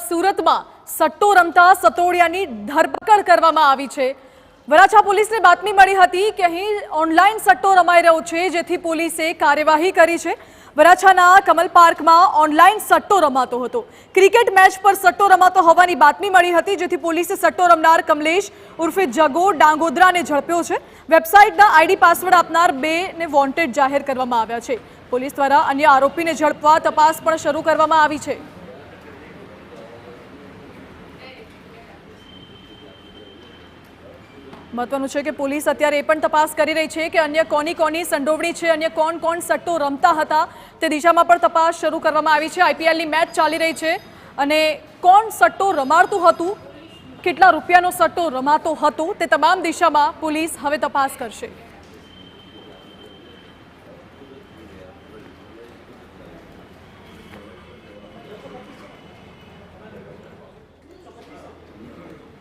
સુરતમાં સટ્ટો રમતા સટોડિયાની ધરપકડ કરવામાં આવી છે। વરાછા પોલીસને બાતમી મળી હતી કે અહીં ઓનલાઈન સટ્ટો રમાઈ રહ્યો છે, જેથી પોલીસે કાર્યવાહી કરી છે। વરાછાના કમલ પાર્કમાં ઓનલાઈન સટ્ટો રમાતો હતો। ક્રિકેટ મેચ પર સટ્ટો રમાતો હોવાની બાતમી મળી હતી, જેથી પોલીસે સટ્ટો રમનાર કમલેશ ઉર્ફે જગો ડાંગોદરાને ઝડપ્યો છે। વેબસાઇટના આઈડી પાસવર્ડ આપનાર 2 ને વોન્ટેડ જાહેર કરવામાં આવ્યા છે। પોલીસ દ્વારા અન્ય આરોપીને ઝડપવા તપાસ પણ શરૂ કરવામાં આવી છે। મહત્વનું છે કે પોલીસ અત્યારે એ પણ તપાસ કરી રહી છે કે અન્ય કોની સંડોવણી છે, અન્ય કોણ સટ્ટો રમતા હતા તે દિશામાં પણ તપાસ શરૂ કરવામાં આવી છે। આઈપીએલની મેચ ચાલી રહી છે અને કોણ સટ્ટો રમાડતું હતું, કેટલા રૂપિયાનો સટ્ટો રમાતો હતો તે તમામ દિશામાં પોલીસ હવે તપાસ કરશે।